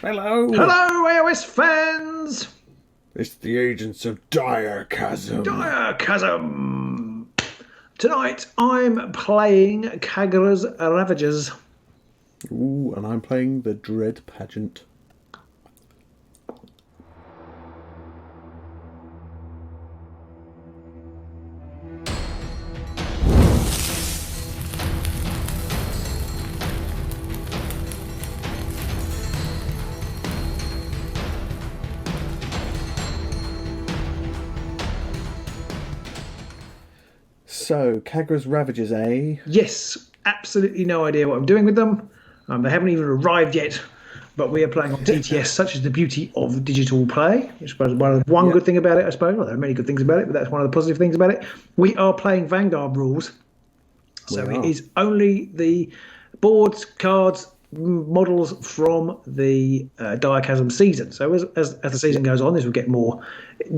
Hello! Hello, AOS fans! It's the agents of Direchasm. Direchasm! Tonight I'm playing Khagra's Ravagers. Ooh, and I'm playing the Dread Pageant. So, Khagra's Ravagers, eh? Yes, absolutely no idea what I'm doing with them. They haven't even arrived yet, but we are playing on TTS, such is the beauty of digital play. I suppose one good thing about it, I suppose. Well, there are many good things about it, but that's one of the positive things about it. We are playing Vanguard rules. So it is only the boards, cards, models from the Direchasm season. So as the season goes on, this will get more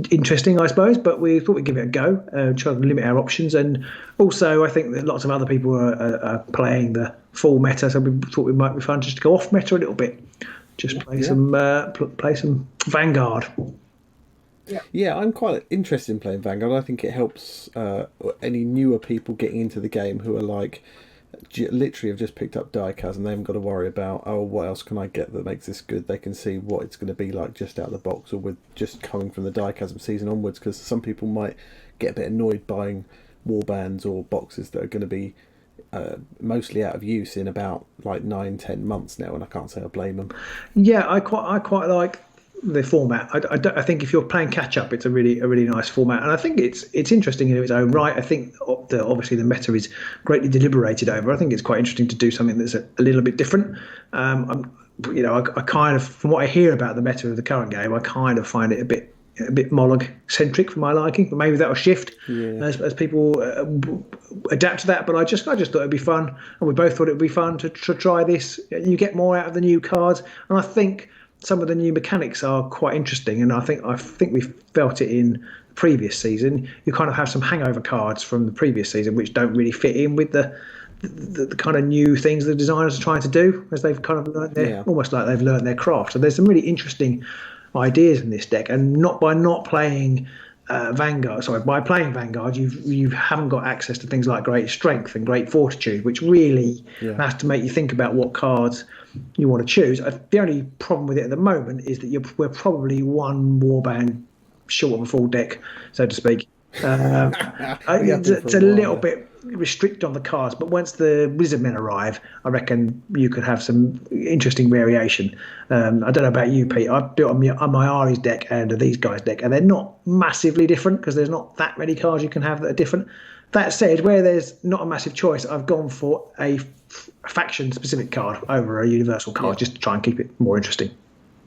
interesting, I suppose. But we thought we'd give it a go, try to limit our options, and also I think that lots of other people are playing the full meta. So we thought it might be fun just to go off meta a little bit, just play some Vanguard. Yeah, I'm quite interested in playing Vanguard. I think it helps any newer people getting into the game who are like, literally have just picked up Direchasm. They haven't got to worry about, oh, what else can I get that makes this good? They can see what it's going to be like just out of the box, or with just coming from the Direchasm season onwards, because some people might get a bit annoyed buying warbands or boxes that are going to be mostly out of use in about like 9-10 months now, and I can't say I blame them. Yeah, I quite like the format. I think if you're playing catch up, it's a really nice format, and I think it's interesting in its own right. I think obviously the meta is greatly deliberated over. I think it's quite interesting to do something that's a little bit different. I kind of, from what I hear about the meta of the current game, I kind of find it a bit Moloch centric for my liking, but maybe that'll shift as people adapt to that. But I just thought it'd be fun, and we both thought it'd be fun to try this. You get more out of the new cards, and I think some of the new mechanics are quite interesting, and I think we felt it in the previous season. You kind of have some hangover cards from the previous season which don't really fit in with the kind of new things the designers are trying to do, as they've kind of learned almost like they've learned their craft. So there's some really interesting ideas in this deck, and by not playing Vanguard, by playing Vanguard, you haven't got access to things like great strength and great fortitude, which really has to make you think about what cards you want to choose. The only problem with it at the moment is that we're probably one warband short of a full deck, so to speak. It's a little bit restricted on the cards, but once the wizard men arrive, I reckon you could have some interesting variation. I don't know about you, Pete. I've built on my Armies deck and these guys' deck, and they're not massively different because there's not that many cards you can have that are different. That said, where there's not a massive choice, I've gone for a faction-specific card over a universal card, just to try and keep it more interesting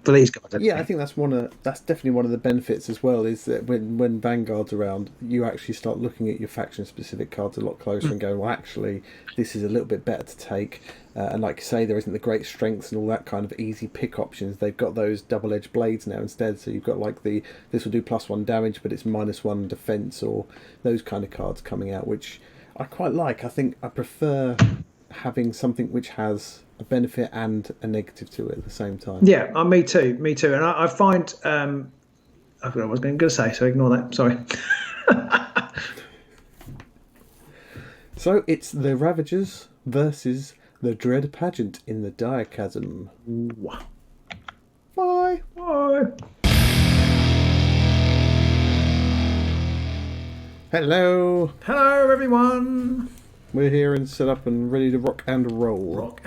for these guys. I think that's definitely one of the benefits as well, is that when Vanguard's around, you actually start looking at your faction-specific cards a lot closer and going, well, actually, this is a little bit better to take. And like you say, there isn't the great strengths and all that kind of easy pick options. They've got those double-edged blades now instead, so you've got like this will do +1 damage, but it's -1 defense, or those kind of cards coming out, which I quite like. I think I prefer having something which has a benefit and a negative to it at the same time. Yeah, me too. And I find I forgot what I was going to say, so ignore that. Sorry. So it's the Ravagers versus the Dread Pageant in the Direchasm. Bye. Hello Everyone. We're here and set up and ready to rock and roll.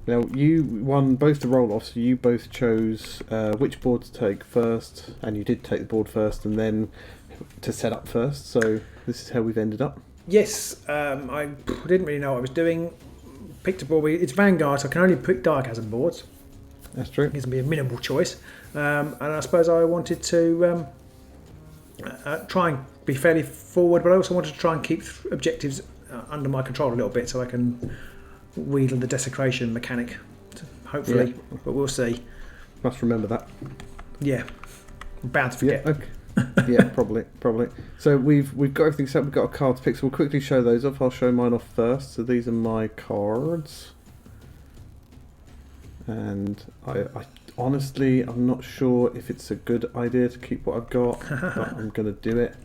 Now, you won both the roll-offs, so you both chose which board to take first, and you did take the board first, and then to set up first, so this is how we've ended up. Yes, I didn't really know what I was doing. Picked a board. It's Vanguard, so I can only pick Direchasm boards. That's true. It gives me a minimal choice. And I suppose I wanted to try and be fairly forward, but I also wanted to try and keep objectives under my control a little bit, so I can wheedle the desecration mechanic, hopefully. But we'll see. Must remember that. Yeah, I'm bound to forget. Yeah, okay. Yeah, probably. So we've got everything set. We've got a card to pick, so we'll quickly show those off. I'll show mine off first. So these are my cards. And I honestly, I'm not sure if it's a good idea to keep what I've got, but I'm going to do it.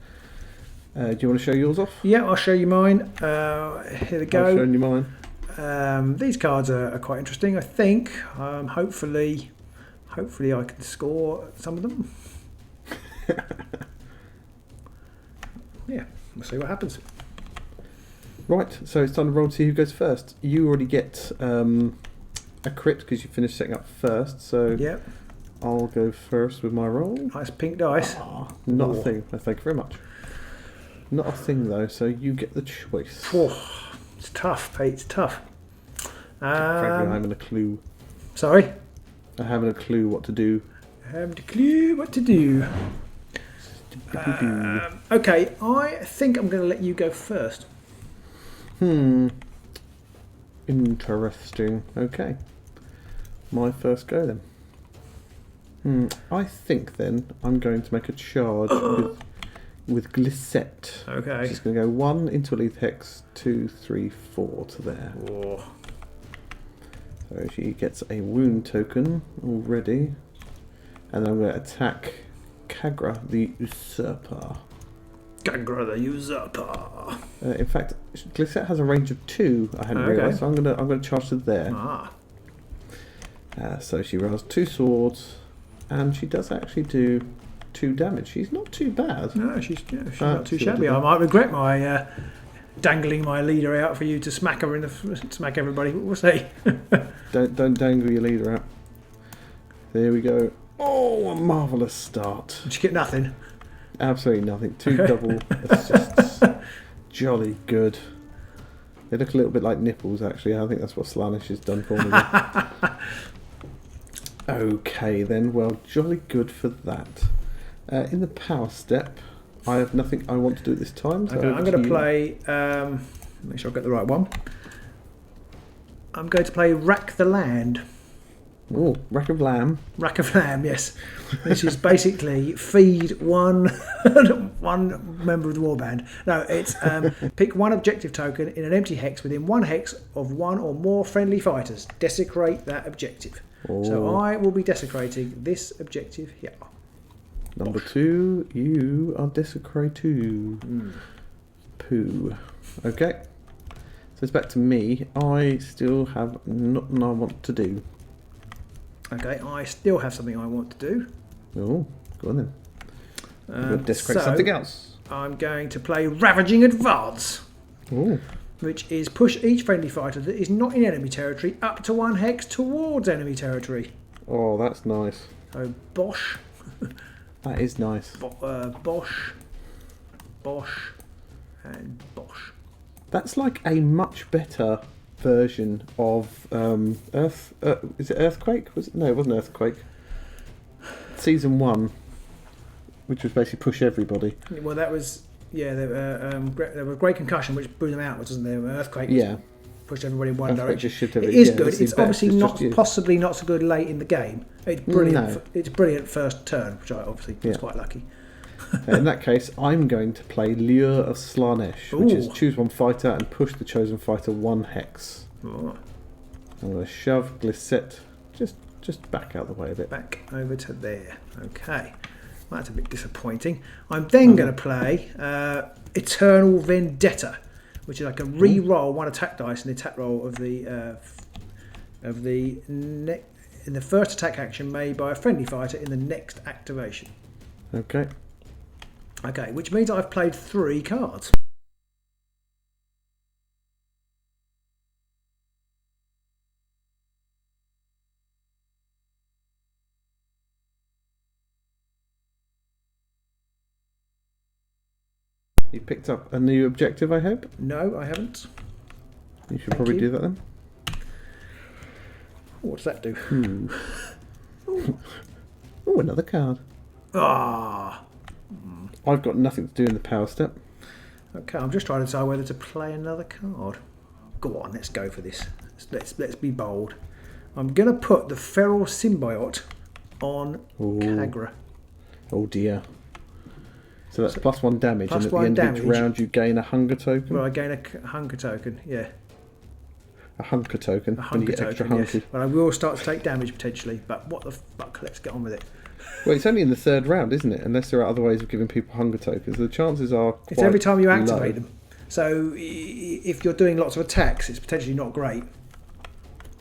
Do you want to show yours off? Yeah, I'll show you mine. Here we go. I've shown you mine. These cards are quite interesting, I think. Hopefully I can score some of them. Yeah, we'll see what happens. Right, so it's time to roll to see who goes first. You already get a crit because you finished setting up first, so Yep. I'll go first with my roll. Nice pink dice. Not a thing. No, thank you very much. Not a thing though, so you get the choice. It's tough, Pete. It's tough. Frankly, I haven't a clue. Sorry? I haven't a clue what to do. I haven't a clue what to do. Okay, I think I'm going to let you go first. Interesting. Okay. My first go then. I think then I'm going to make a charge with Glissette. Okay. She's going to go 1 into a lethal hex, 2, 3, 4 to there. Oh. So she gets a wound token already. And then I'm going to attack Khagra, the Usurper. Khagra the Usurper. In fact, Glissette has a range of 2. I hadn't realised, so I'm going to charge to there. So she rolls 2 swords, and she does actually do 2 damage. She's not too bad. No, she's not too shabby. I might regret my dangling my leader out for you to smack her smack everybody. But we'll see. Don't dangle your leader out. There we go. Oh, a marvellous start. Did you get nothing? Absolutely nothing. 2 double assists. Jolly good. They look a little bit like nipples, actually. I think that's what Slaanesh has done for me. Okay, then. Well, jolly good for that. In the power step, I have nothing I want to do at this time. So okay, I'm going to play... make sure I get the right one. I'm going to play Rack the Land. Oh, Rack of Lamb. Rack of Lamb, yes. This is basically feed one member of the warband. No, it's pick 1 objective token in an empty hex within 1 hex of 1 or more friendly fighters. Desecrate that objective. Oh. So I will be desecrating this objective here. Number 2, you are desecrated. Poo. Okay. So it's back to me. I still have nothing I want to do. Okay, I still have something I want to do. Oh, go on then. We'll desecrate something else. I'm going to play Ravaging Advance. Oh. Which is push each friendly fighter that is not in enemy territory up to 1 hex towards enemy territory. Oh, that's nice. So Bosch. That is nice. Bosch, and Bosch. That's like a much better version of Earth. Is it Earthquake? No, it wasn't Earthquake. Season 1, which was basically push everybody. Well, that was there was Great Concussion, which blew them out, wasn't there? Earthquake. Pushed everybody in one Earthquake direction. It is good. It's obviously possibly not so good late in the game. It's brilliant. No. It's brilliant first turn, which I obviously was quite lucky. In that case, I'm going to play Lure of Slaanesh, which is choose 1 fighter and push the chosen fighter 1 hex. Oh. I'm going to shove Glissette just back out the way a bit. Back over to there. Okay. Well, that's a bit disappointing. I'm then going to play Eternal Vendetta, which is like a re-roll 1 attack dice in the attack roll of the in the first attack action made by a friendly fighter in the next activation. Okay. Okay, which means I've played 3 cards. You picked up a new objective, I hope? No, I haven't. You should probably do that then. What does that do? Oh, another card. I've got nothing to do in the power step. Okay, I'm just trying to decide whether to play another card. Go on, let's go for this. Let's be bold. I'm going to put the Feral Symbiote on Khagra. Oh dear. So that's +1 damage, and at the end of each round you gain a hunger token? Well, I gain a hunger token, yeah. A hunker token. A When you hunker get extra token, hunky. yes. Well, I will start to take damage potentially, but what the fuck? Let's get on with it. Well, it's only in the third round, isn't it? Unless there are other ways of giving people hunger tokens. The chances are quite It's every time you activate low. them. So if you're doing lots of attacks, it's potentially not great.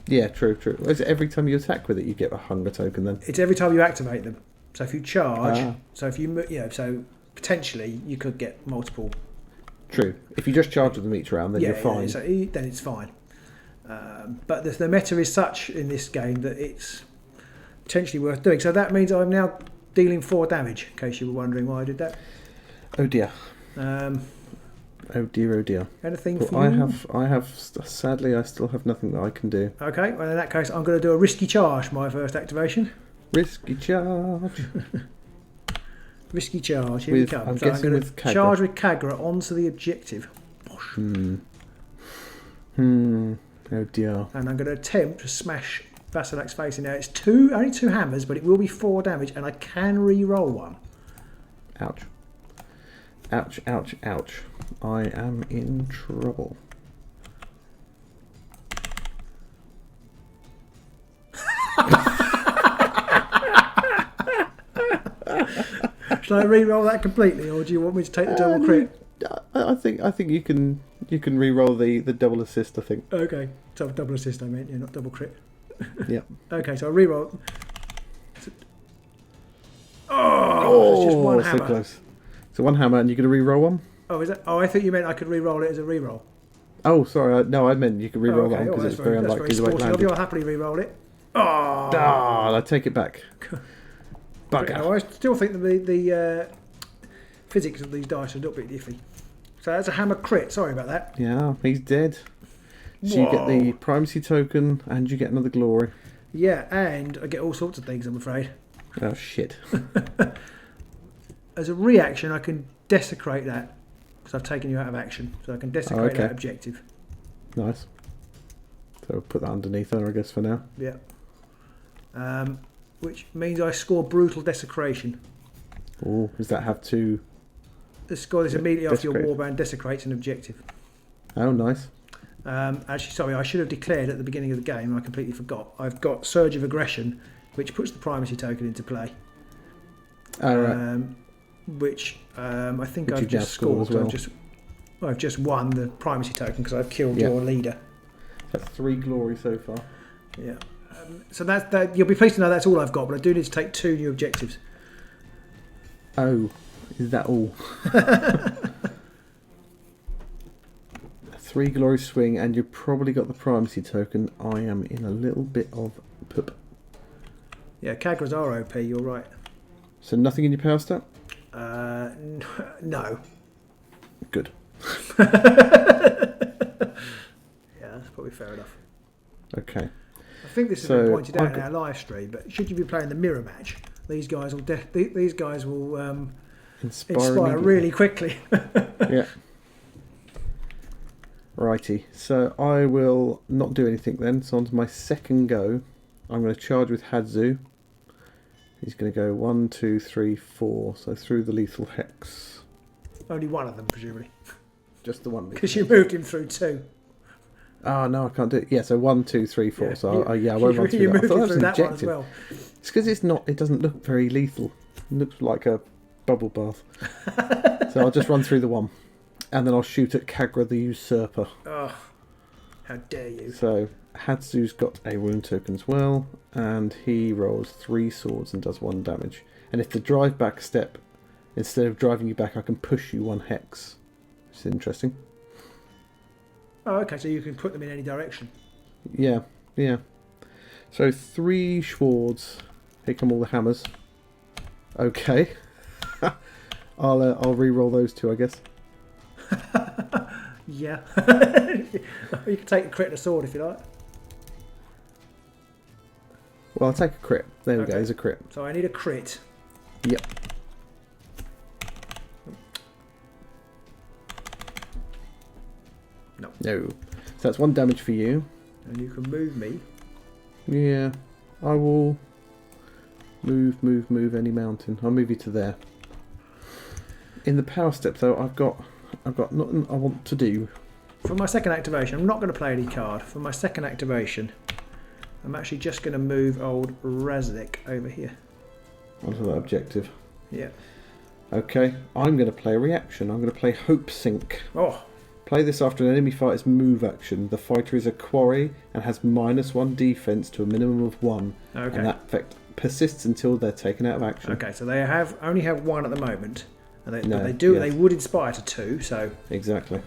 Yeah, true. Is it every time you attack with it, you get a hunger token then? It's every time you activate them. So if you charge, so potentially you could get multiple. True. If you just charge with them each round, then you're fine. Yeah, so then it's fine. But the meta is such in this game that it's potentially worth doing. So that means I'm now dealing 4 damage, in case you were wondering why I did that. Oh dear. Oh dear. Anything well, for you? Sadly, I still have nothing that I can do. Okay, well in that case, I'm going to do a risky charge, my first activation. Risky charge. Risky charge, here we come. I'm so I'm guessing going with to Khagra. charge with Khagra onto the objective. Oh dear. And I'm going to attempt to smash Vasilak's face in there. It's only 2 hammers, but it will be 4 damage, and I can re-roll one. Ouch. Ouch, ouch, ouch. I am in trouble. Should I re-roll that completely, or do you want me to take the double crit? I think you can re-roll the double assist. I think. Okay, so double assist I meant, not double crit. Yep. Okay, so I re-roll. Oh, it's just one hammer. So close. So 1 hammer, and you're going to re-roll one. Oh, is that? Oh, I thought you meant I could re-roll it as a re-roll. Oh, sorry. No, I meant you could re-roll that one because that's it's very unlikely that's the way it very landed. I'll happily re-roll it. I take it back. Bugger. I still think that the physics of these dice are a little bit iffy. So that's a hammer crit. Sorry about that. Yeah, he's dead. So you get the primacy token, and you get another glory. Yeah, and I get all sorts of things, I'm afraid. Oh shit. As a reaction, I can desecrate that because I've taken you out of action. So I can desecrate that objective. Nice. So we'll put that underneath there, I guess, for now. Yeah. Which means I score brutal desecration. Oh, does that have to... Score this immediately after your desecrate. warband desecrates an objective. Oh, nice. Actually, sorry, I should have declared at the beginning of the game, and I completely forgot. I've got Surge of Aggression, which puts the primacy token into play. Oh, right. Which I think Which I've you've now just scored scored. as well. I've just won the primacy token because I've killed your leader. That's 3 glory so far. Yeah. So that you'll be pleased to know that's all I've got, but I do need to take 2 new objectives. Oh, is that all? 3 glory swing, and you've probably got the primacy token. I am in a little bit of poop. Yeah, Khagra's are OP, you're right. So nothing in your power stat? No. Good. Yeah, that's probably fair enough. Okay. I think this has been pointed out in our live stream, but should you be playing the mirror match, these guys will inspire really quickly. Yeah. Righty. So I will not do anything then. So on to my second go. I'm going to charge with Hadzu. He's going to go 1, 2, 3, 4. So through the lethal hex. Only one of them, presumably. Just the one. Because you moved him through 2. Oh, no, I can't do it. Yeah, so 1, 2, 3, 4. Yeah, So I won't run through you that. I moved thought him that was through that one as objective. well. It's because it doesn't look very lethal. It looks like a bubble bath. So I'll just run through the 1. And then I'll shoot at Khagra the Usurper. Oh, how dare you. So Hadzu's got a wound token as well, and he rolls 3 swords and does 1 damage. And if the drive back step, instead of driving you back, I can push you 1 hex. Which is interesting. Oh, okay, so you can put them in any direction. Yeah. So 3 swords. Here come all the hammers. Okay. I'll re-roll those 2, I guess. Yeah. You can take a crit and a sword if you like. Well, I'll take a crit. There we go, there's a crit. So I need a crit. Yep. No. So that's 1 damage for you. And you can move me. Yeah. I will move any mountain. I'll move you to there. In the power step though, I've got nothing I want to do. for my second activation, I'm not going to play any card. For my second activation, I'm actually just going to move old Raznik over here. Onto that objective. Yeah. Okay, I'm going to play a reaction. I'm going to play Hope Sink. Oh. Play this after an enemy fighter's move action. The fighter is a quarry and has -1 defense to a minimum of 1. Okay. And that effect persists until they're taken out of action. Okay, so they only have 1 at the moment, and they, No, but they do. yes. They would inspire to 2. So Exactly.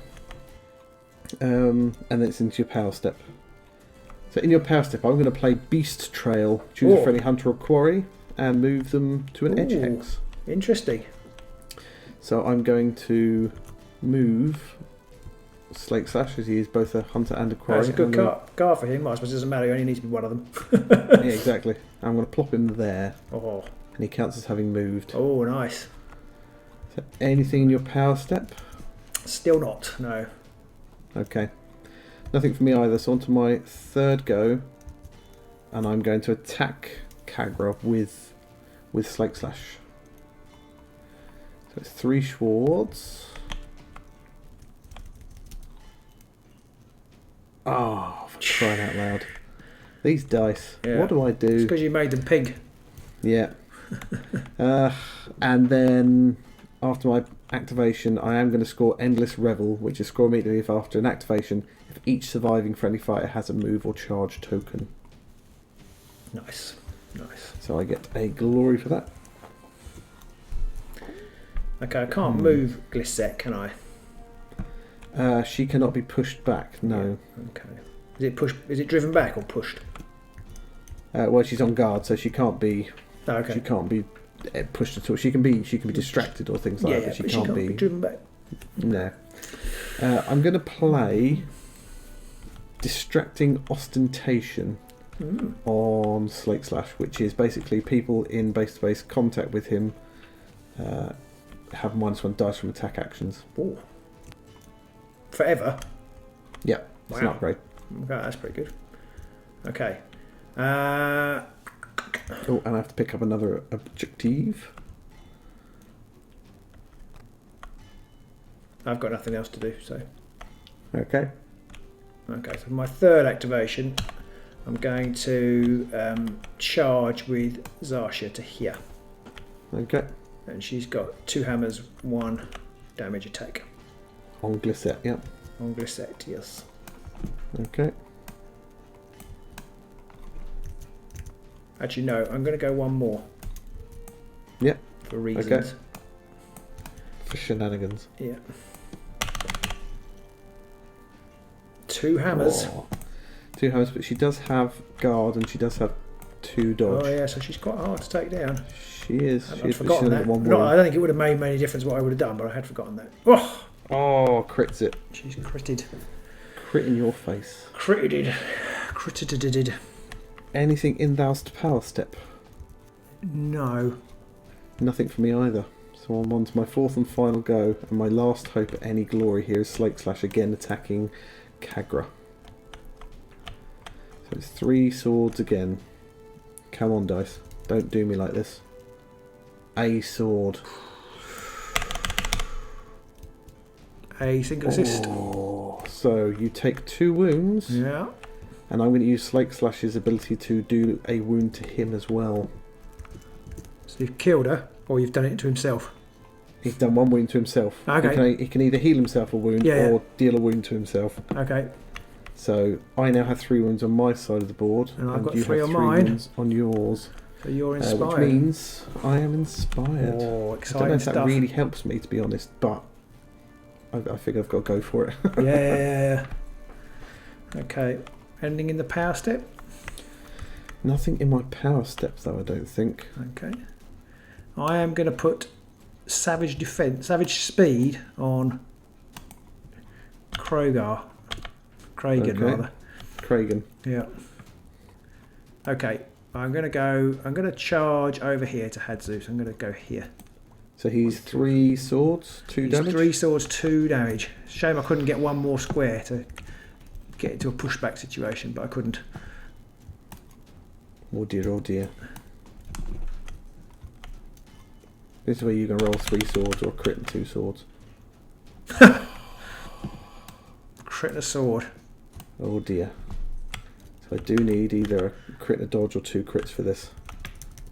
And then it's into your power step. So in your power step, I'm going to play Beast Trail. Choose a friendly hunter or quarry and move them to an edge hex. Interesting. So I'm going to move Slake Slash, as he is both a hunter and a quarry. That's a good card for him. I suppose it doesn't matter. He only needs to be one of them. Yeah, exactly. I'm going to plop him there. Oh. And he counts as having moved. Oh, nice. So anything in your power step? Still not. No. Okay. Nothing for me either. So on to my third go. And I'm going to attack Khagra with Slake Slash. So it's 3 swords. Oh, for crying out loud. These dice. Yeah. What do I do? It's because you made them pig. Yeah. And then after my activation, I am going to score Endless Revel, which is score immediately if after an activation, if each surviving friendly fighter has a move or charge token. Nice. Nice. So I get a glory for that. Okay, I can't move Glissek, can I? She cannot be pushed back. No. Okay. Is it pushed? Is it driven back or pushed? Well, she's on guard, so she can't be. Oh, okay. She can't be pushed at all. She can be distracted or things like that. But she can't be driven back. No. I'm going to play Distracting Ostentation on Slake Slash, which is basically people in base-to-base contact with him have -1 dice from attack actions. Ooh. Forever? Yeah, it's an upgrade. Okay, that's pretty good. Okay. Oh, and I have to pick up another objective. I've got nothing else to do, so. Okay. Okay, so my third activation, I'm going to charge with Zarsha to here. Okay. And she's got 2 hammers, 1 damage attack. On Glisset, yeah. On Glissek, yes. Okay. Actually, no, I'm going to go 1 more. Yep. For reasons. Okay. For shenanigans. Yeah. 2 hammers. Oh. 2 hammers, but she does have guard and she does have 2 dodge. Oh yeah, so she's quite hard to take down. She is. I'd forgotten that. I don't think it would have made any difference what I would have done, but I had forgotten that. Oh, crits it. she's critted. Crit in your face. Critted. Critted. Anything in thou's power step? No. Nothing for me either. So I'm on to my 4th and final go, and my last hope at any glory here is Slake Slash again attacking Khagra. So it's 3 swords again. Come on, dice. Don't do me like this. A sword. A single assist. Oh, so you take 2 wounds. Yeah. And I'm going to use Slake Slash's ability to do a wound to him as well. So you've killed her, or you've done it to himself. He's done 1 wound to himself. Okay. He can either heal himself a wound or deal a wound to himself. Okay. So I now have 3 wounds on my side of the board, and I've got you 3 have on 3 mine. wounds on yours. So you're inspired. Which means I am inspired. Oh, I exciting don't know if stuff. that really helps me, to be honest, but I figure I've got to go for it. Yeah. Okay. Anything in the power step? Nothing in my power steps, though, I don't think. Okay. I am going to put Savage Speed on Kragan, rather. Kragan. Yeah. Okay. I'm going to charge over here to Hadzus. I'm going to go here. So he's 3 swords, 2 damage? 3 swords, 2 damage. Shame I couldn't get 1 more square to get into a pushback situation, but I couldn't. Oh dear, oh dear. This is where you can roll 3 swords or crit and 2 swords. crit and a sword. Oh dear. So I do need either a crit and a dodge or 2 crits for this.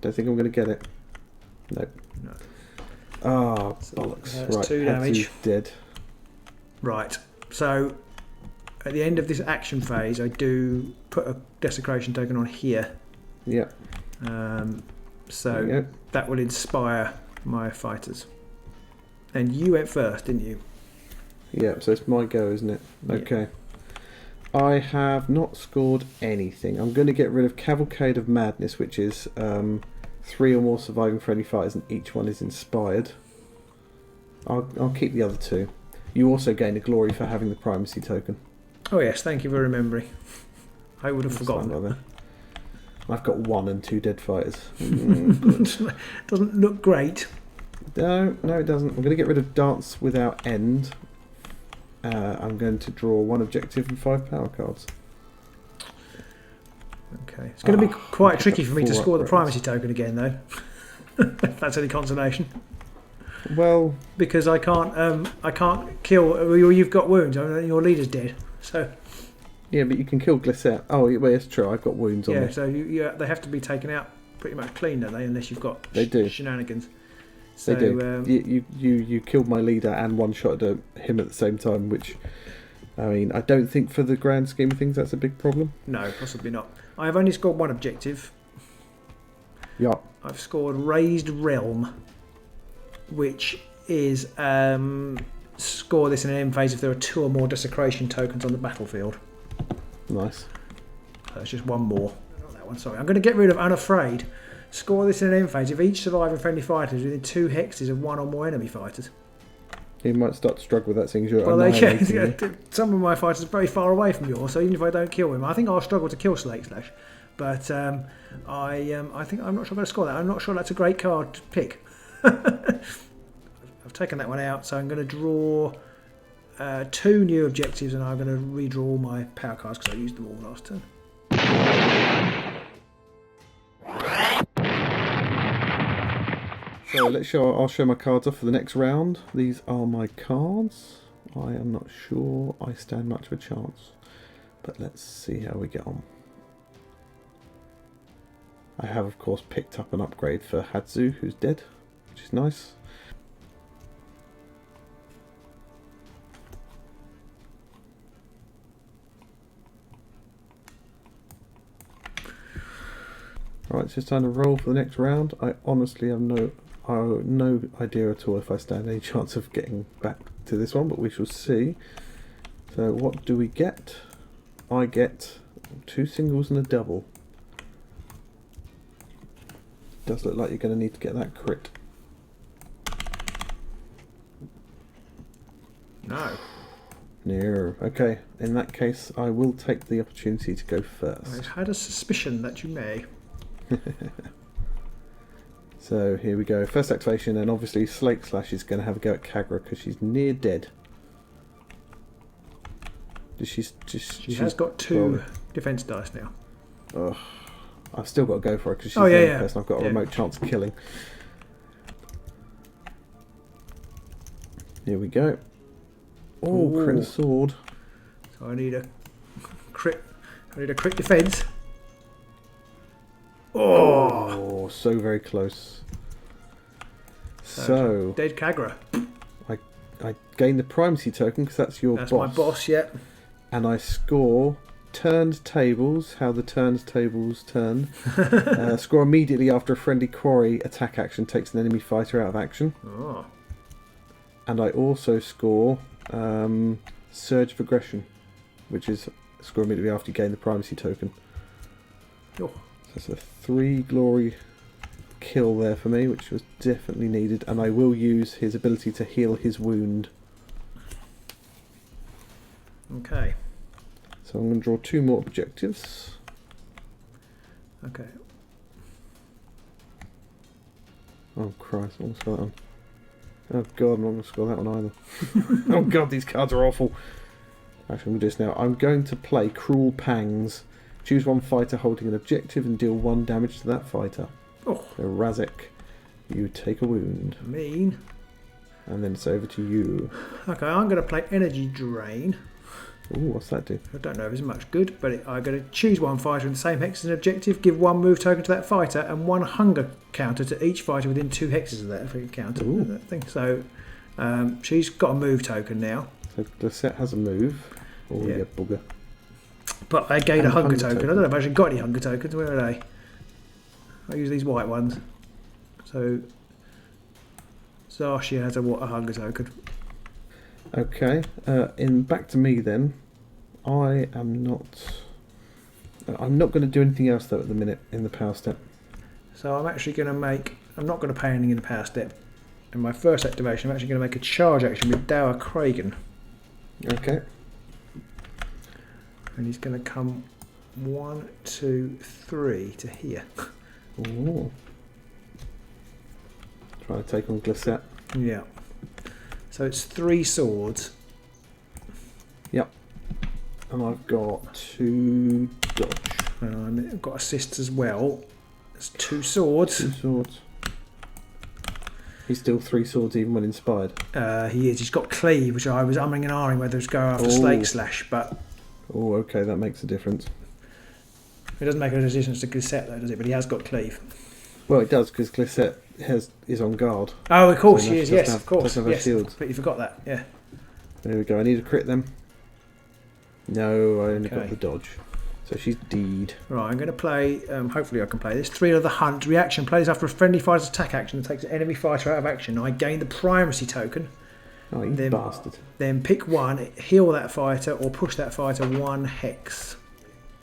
Don't think I'm going to get it. Nope. No. Ah, So bollocks. that's Right, 2 damage. Hadzu's dead. Right. So at the end of this action phase, I do put a desecration token on here. Yeah. So that will inspire my fighters. And you went first, didn't you? Yeah, so it's my go, isn't it? Okay. Yeah. I have not scored anything. I'm going to get rid of Cavalcade of Madness, which is 3 or more surviving friendly fighters, and each one is inspired. I'll keep the other 2. You also gain a glory for having the primacy token. Oh yes, thank you for remembering. I would have forgotten that. I've got 1 and 2 dead fighters. Doesn't look great. No, it doesn't. I'm going to get rid of Dance Without End. I'm going to draw 1 objective and 5 power cards. Okay, it's going to be quite tricky for me to score the primacy token again, though. If that's any consolation. Well, because I can't kill. You've got wounds. I mean, your leader's dead. So. Yeah, but you can kill Glisset. Oh, well, it's true. I've got wounds on me. Yeah, so they have to be taken out pretty much clean, don't they? Unless you've got shenanigans. So, they do. You killed my leader and one-shot him at the same time, which, I mean, I don't think for the grand scheme of things that's a big problem. No, possibly not. I have only scored 1 objective. Yeah. I've scored Raised Realm, which is score this in an end phase if there are 2 or more desecration tokens on the battlefield. Nice. It's just 1 more. Not that one, sorry. I'm going to get rid of Unafraid. Score this in an end phase if each surviving friendly fighter is within 2 hexes of 1 or more enemy fighters. You might start to struggle with that thing. Some of my fighters are very far away from yours, so even if I don't kill him, I think I'll struggle to kill Slake Slash. But I think I'm not sure I'm going to score that. I'm not sure that's a great card to pick. I've taken that one out, so I'm going to draw 2 new objectives, and I'm going to redraw all my power cards because I used them all last turn. So I'll show my cards off for the next round. These are my cards. I am not sure I stand much of a chance, but let's see how we get on. I have, of course, picked up an upgrade for Hadzu, who's dead, which is nice. Right, so it's time to roll for the next round. I honestly have no idea at all if I stand any chance of getting back to this one, but we shall see. So what do we get? I get 2 singles and a double. Does look like you're going to need to get that crit. No. No. Okay, in that case I will take the opportunity to go first. I've had a suspicion that you may. So here we go. First activation, and obviously Slake Slash is going to have a go at Khagra because she's near dead. She has got 2 defense dice now. Ugh. I've still got to go for her because she's the only person I've got a remote chance of killing. Here we go. Oh, crit sword. So I need a crit. I need a crit defense. Oh, so very close. So dead Khagra. I gain the primacy token because that's your boss. That's my boss, yeah. And I score turned tables, how the turned tables turn. Score immediately after a friendly quarry attack action takes an enemy fighter out of action. Oh. And I also score Surge of Aggression, which is score immediately after you gain the primacy token. Oh. So it's a 3 glory kill there for me, which was definitely needed, and I will use his ability to heal his wound. Okay. So I'm going to draw 2 more objectives. Okay. Oh Christ, I'm not going to score that one. Oh God, I'm not going to score that one either. Oh God, these cards are awful. Actually, I'm going to do this now. I'm going to play Cruel Pangs. Choose 1 fighter holding an objective and deal 1 damage to that fighter. Oh. So Razek, you take a wound. Mean. And then it's over to you. Okay, I'm going to play Energy Drain. Ooh, what's that do? I don't know if it's much good, but I'm going to choose one fighter in the same hex as an objective, give one move token to that fighter, and one hunger counter to each fighter within 2 hexes of that counter. That thing. So she's got a move token now. So the set has a move. Oh, yeah, bugger. But I gained a hunger token. I don't know if I actually got any hunger tokens. Where are they? I use these white ones. So Zarshia has a hunger token. Okay, back to me then. I'm not going to do anything else though at the minute in the power step. So I'm actually going to I'm not going to pay anything in the power step. In my first activation, I'm actually going to make a charge action with Dower Kragan. Okay. And he's going to come 1, 2, 3 to here. Ooh. Trying to take on Gladiator. Yeah. So it's 3 swords. Yep. And I've got 2 dodge. I've got assists as well. It's 2 swords. 2 swords. He's still 3 swords even when inspired. He is. He's got cleave, which I was umming and ahhing whether to go after Slake Slash, but... Oh, okay, that makes a difference. It doesn't make a difference to Gladiator though, does it? But he has got cleave. Well, it does, because Gladiator is on guard. Oh, of course so he is, yes, of course. Doesn't have shields. Completely forgot that, yeah. There we go, I need to crit them. No, I only got the dodge. So she's deed. Right, I'm going to play, hopefully I can play this. 3 of the Hunt. Reaction, plays after a friendly fighter's attack action and takes an enemy fighter out of action. I gain the primacy token. Oh, you bastard. Then pick one, heal that fighter or push that fighter 1 hex.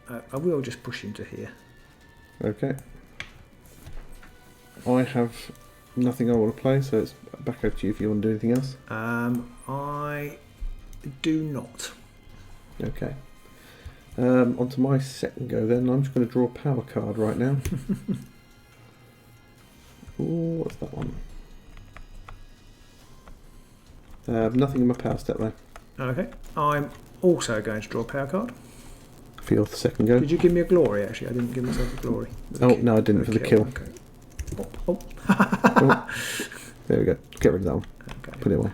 I will just push him to here. Okay. I have nothing I want to play, so it's back over to you if you want to do anything else. I do not. Okay. Onto my second go then. I'm just going to draw a power card right now. Ooh, what's that one? Nothing in my power step though. Okay. I'm also going to draw a power card. For your second go. Did you give me a glory actually? I didn't give myself a glory. No, I didn't for the kill. Okay. Oh. There we go. Get rid of that one. Okay. Put it away.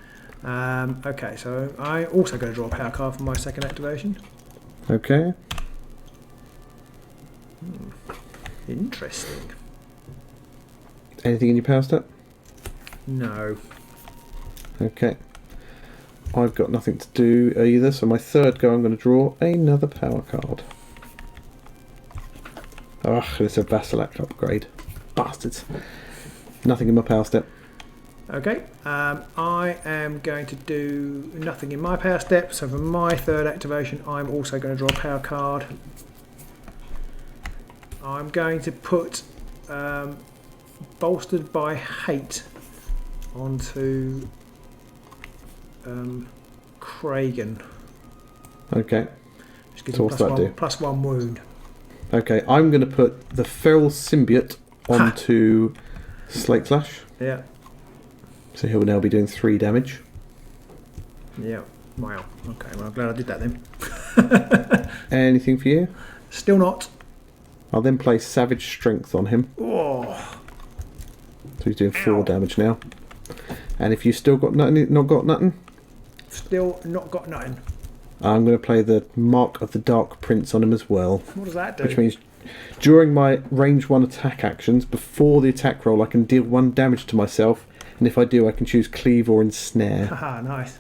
Okay, so I also going to draw a power card for my second activation. Okay. Interesting. Anything in your power step? No. Okay. I've got nothing to do either, so my third go I'm going to draw another power card. Ugh, it's a Vassilac upgrade. Bastards. Nothing in my power step. Okay, I am going to do nothing in my power step, so for my third activation I'm also going to draw a power card. I'm going to put Bolstered by Hate onto Kragan. Okay. Just gives So him what's that do? +1 wound. Okay, I'm going to put the Feral Symbiote onto Slake Slash. Yeah. So he'll now be doing 3 damage. Yeah. Wow. Okay, well I'm glad I did that then. Anything for you? Still not. I'll then play Savage Strength on him. Oh. So he's doing 4 damage now. And if you still got nothing, not got nothing? Still not got nothing. I'm going to play the Mark of the Dark Prince on him as well. What does that do? Which means during my range 1 attack actions, before the attack roll, I can deal 1 damage to myself. And if I do, I can choose Cleave or Ensnare. Haha, nice.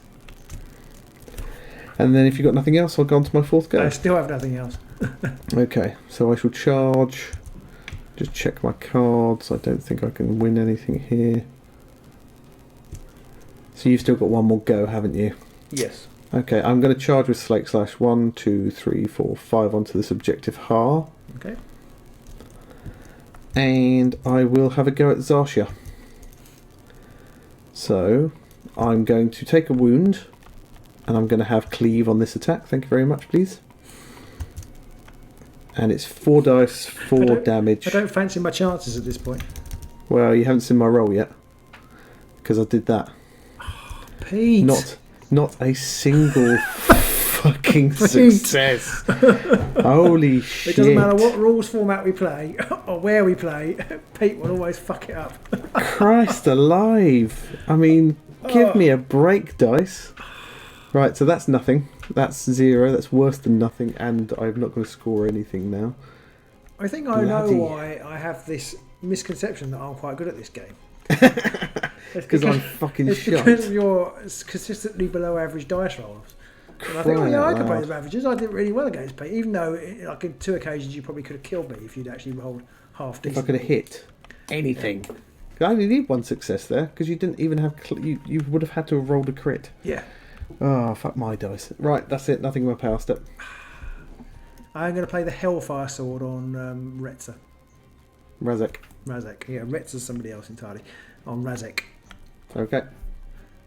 And then if you've got nothing else, I'll go on to my 4th go. I still have nothing else. Okay, so I shall charge. Just check my cards. I don't think I can win anything here. So you've still got 1 more go, haven't you? Yes. Okay, I'm going to charge with Slake Slash 1, 2, 3, 4, 5 onto this objective Har. Okay. And I will have a go at Zarshia. So I'm going to take a wound, and I'm going to have Cleave on this attack. Thank you very much, please. And it's 4 dice, 4 damage. I don't fancy my chances at this point. Well, you haven't seen my roll yet, because I did that. Oh, Pete. Not a single fucking success. Holy shit. It doesn't matter what rules format we play or where we play, Pete will always fuck it up. Christ alive. I mean, give me a break, dice. Right, so that's nothing. That's 0. That's worse than nothing, and I'm not going to score anything now. I think I know why I have this misconception that I'm quite good at this game. Because I'm fucking it's shot. because of your consistently below average dice rolls. And I think, I could play the Ravagers. I did really well against Pete, even though, like in 2 occasions, you probably could have killed me if you'd actually rolled half decent. If I could have hit anything. I only need 1 success there, because you didn't even have... You would have had to have rolled a crit. Yeah. Oh, fuck my dice. Right, that's it. Nothing in my power step. I'm going to play the Hellfire Sword on Retza. Razek. Yeah, Retza's somebody else entirely. On Razek. Okay.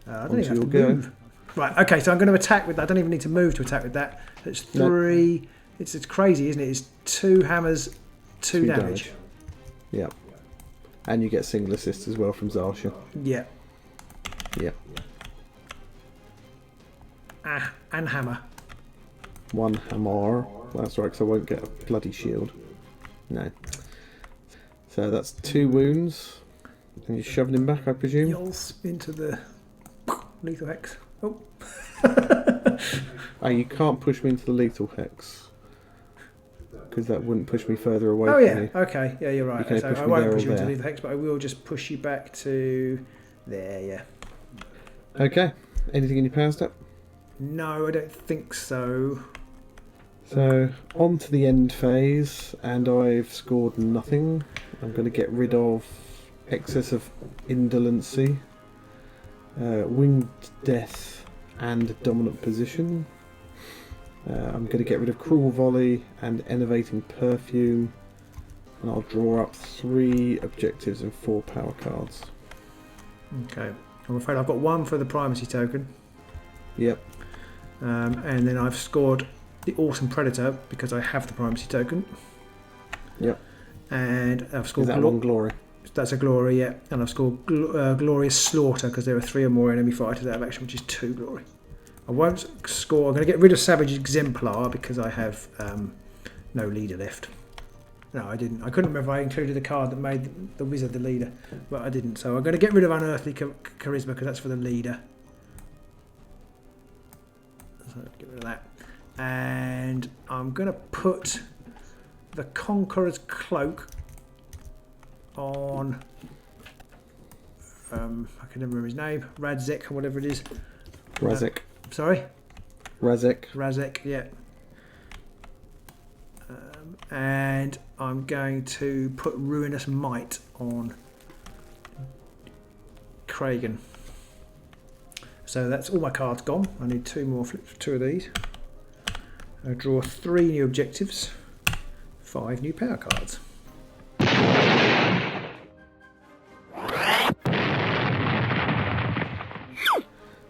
I don't even have to move. Right, okay, so I'm going to attack with that. I don't even need to move to attack with that. It's 3... No. It's crazy, isn't it? It's 2 hammers, 2 damage. Yeah. And you get single assist as well from Zarsha. Yeah. Yeah. And hammer. 1 hammer. That's right, because I won't get a bloody shield. No. So that's 2 wounds. And you're shoving him back, I presume? Yols into the lethal hex. Oh. Oh, you can't push me into the lethal hex. Because that wouldn't push me further away from you. Okay. Yeah, you're right. So I won't push you into lethal hex, but I will just push you back to there, yeah. Okay. Anything in your power step? No, I don't think so. So, on to the end phase, and I've scored nothing. I'm going to get rid of excess of indolency, winged death, and dominant position. I'm going to get rid of cruel volley and enervating perfume, and I'll draw up 3 objectives and 4 power cards. Okay, I'm afraid I've got 1 for the primacy token. Yep. And then I've scored the awesome predator because I have the primacy token. Yep. And I've scored. Is that one glory? That's a glory, yeah. And I've scored glorious slaughter because there are 3 or more enemy fighters out of action, which is 2 glory. I won't score. I'm going to get rid of savage exemplar because I have no leader left. No, I didn't. I couldn't remember if I included the card that made the wizard the leader, but I didn't. So I'm going to get rid of unearthly charisma because that's for the leader. So get rid of that. And I'm going to put the Conqueror's Cloak on, I can never remember his name, Radzek or whatever it is. Razek. Sorry? Razek, yeah. And I'm going to put Ruinous Might on Kragan. So that's all my cards gone. I need 2 more flips, 2 of these. I draw 3 new objectives, 5 new power cards.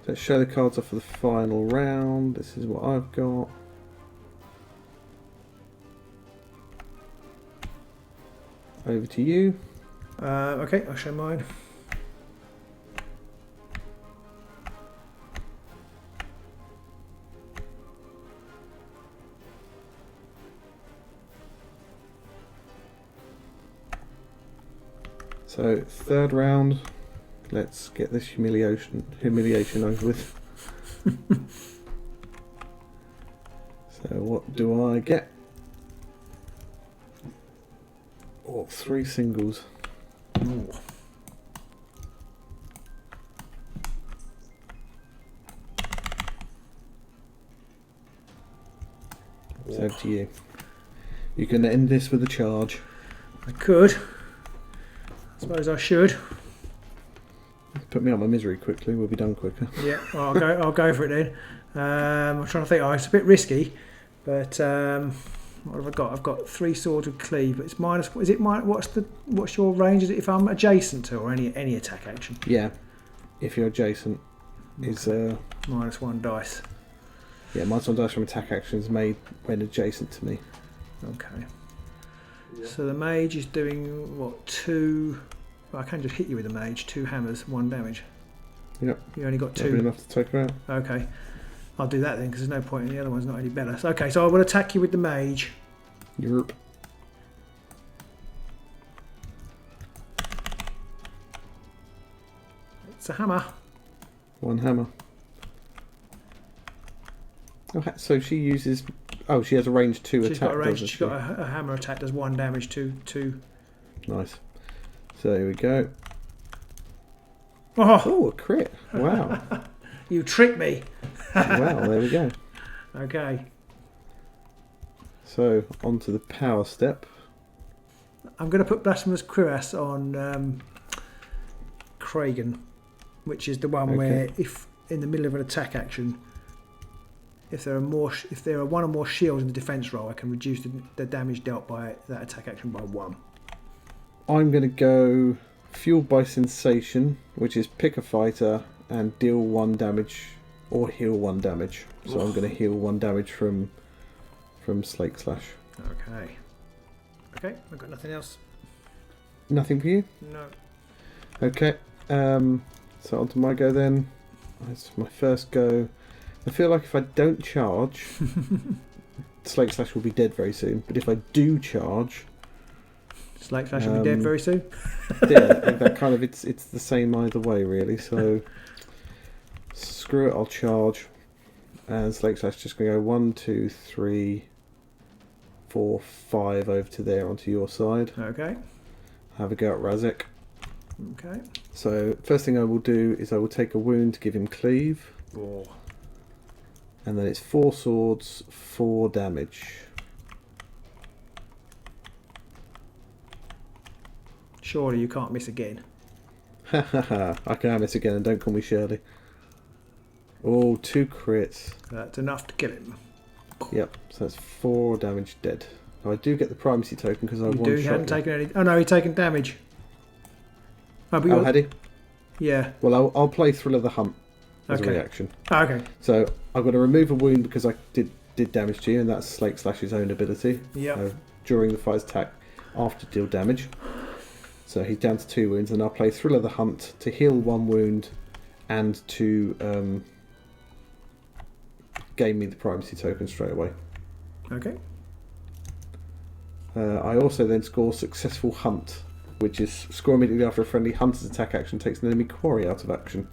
So let's show the cards off for the final round. This is what I've got. Over to you. Okay, I'll show mine. So, 3rd round. Let's get this humiliation over with. So, what do I get? Oh, 3 singles. Ooh. It's over to you. You can end this with a charge. I could. I suppose I should. Put me out my misery quickly. We'll be done quicker. Yeah, well, I'll go for it then. I'm trying to think. It's a bit risky, but what have I got? I've got 3 swords with cleave. But it's minus. Is it minus? What's your range? Is it if I'm adjacent to or any attack action? Yeah, if you're adjacent, is minus 1 dice. Yeah, minus 1 dice from attack actions made when adjacent to me. Okay. Yeah. So the mage is doing what? 2. Well, I can just hit you with a mage. 2 hammers, 1 damage. Yep. You only got 2. That'll be enough to take her out. Okay. I'll do that then because there's no point in the other one's not any better. So, okay, so I will attack you with the mage. Europe. It's a hammer. 1 hammer. Oh, so she uses. Oh, she has a range 2 She's attack. got a range. doesn't She's she? got a hammer attack. Does 1 damage to 2. Nice. So here we go. Oh, Oh, a crit! Wow. you tricked me. Wow. There we go. Okay. So onto the power step. I'm going to put Blasphemous Cuirass on Kragan, which is the one where if in the middle of an attack action, if there are one or more shields in the defense roll, I can reduce the damage dealt by that attack action by 1. I'm going to go Fueled by Sensation, which is pick a fighter and deal 1 damage or heal 1 damage. So I'm going to heal 1 damage from Slake Slash. Okay. Okay, I've got nothing else. Nothing for you? No. Okay. So onto my go then. That's my first go. I feel like if I don't charge, Slake Slash will be dead very soon. But if I do charge, Slake Slash will be dead very soon. yeah, that kind of it's the same either way really. So screw it, I'll charge. And Slake Slash just gonna go 1, 2, 3, 4, 5 over to there onto your side. Okay. Have a go at Razek. Okay. So first thing I will do is I will take a wound to give him cleave. Oh. And then it's 4 swords, 4 damage. Surely you can't miss again. Ha ha ha, I can miss again and don't call me Shirley. Oh, 2 crits. That's enough to kill him. Yep, so that's 4 damage dead. Now I do get the primacy token because I You one do. You shot haven't taken any. Oh no, he's taken damage. Oh, but Oh, had he? Yeah. Well, I'll play Thrill of the Hunt as a Okay. reaction. Oh, okay. So I've got to remove a wound because I did damage to you, and that's Slake Slash's own ability. Yep. During the fire's attack, after deal damage. So he's down to 2 wounds, and I'll play Thrill of the Hunt to heal 1 wound and to gain me the primacy token straight away. Okay. I also then score Successful Hunt, which is score immediately after a friendly hunter's attack action takes an enemy quarry out of action.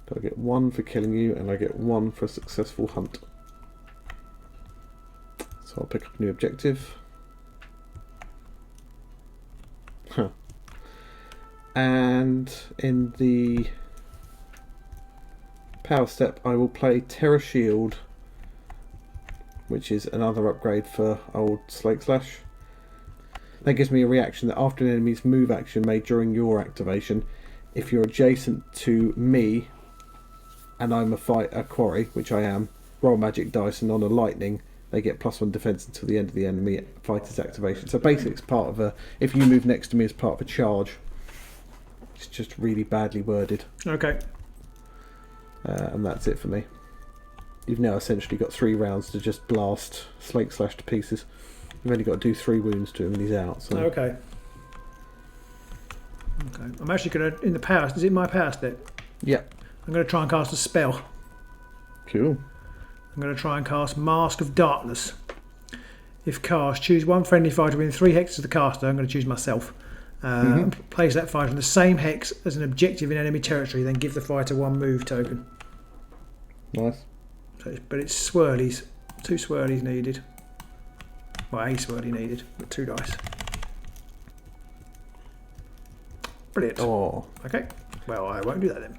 So I get 1 for killing you, and I get 1 for Successful Hunt. So I'll pick up a new objective. Huh. And in the power step, I will play Terror Shield, which is another upgrade for old Slake Slash. That gives me a reaction that after an enemy's move action made during your activation, if you're adjacent to me and I'm a quarry, which I am, roll magic dice, and on a lightning they get +1 defense until the end of the enemy fighter's activation. So basically it's part of if you move next to me as part of a charge. It's just really badly worded. Okay. And that's it for me. You've now essentially got 3 rounds to just blast Slake Slash to pieces. You've only got to do 3 wounds to him and he's out. So. Okay. Okay. I'm actually going to, in the power, is it my power step? Yep. I'm going to try and cast a spell. Cool. I'm going to try and cast Mask of Darkness. If cast, choose 1 friendly fighter within 3 hexes of the caster. I'm going to choose myself. Place that fighter in the same hex as an objective in enemy territory, then give the fighter 1 move token. Nice. But it's swirlies. 2 swirlies needed. Well, a swirly needed, but 2 dice. Brilliant. Oh. Okay. Well, I won't do that then.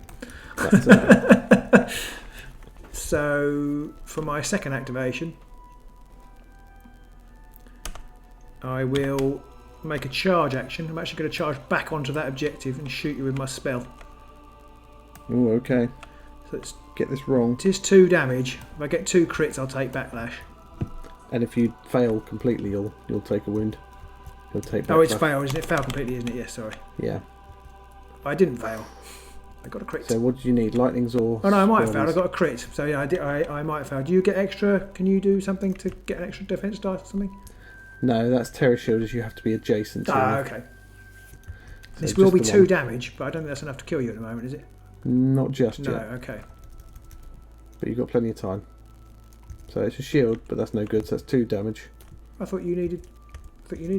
That's So, for my second activation, I will make a charge action. I'm actually going to charge back onto that objective and shoot you with my spell. Oh, okay. So it's Get this wrong. It is 2 damage. If I get 2 crits, I'll take backlash. And if you fail completely, you'll take a wound. You'll take backlash. Oh, it's failed, isn't it? Failed completely, isn't it? Yes, sorry. Yeah. I didn't fail. I got a crit. So what did you need? Lightnings or? Oh no, I might have swirlies? failed. I got a crit. So yeah, I might have failed. Do you get extra? Can you do something to get an extra defense dice or something? No, that's Terror Shield. As you have to be adjacent to. Ah, them. okay. So This will be just the 2 one. damage, but I don't think that's enough to kill you at the moment, is it? Not just No. yet, Okay. but you've got plenty of time. So it's a shield, but that's no good. So that's 2 damage. I thought you needed.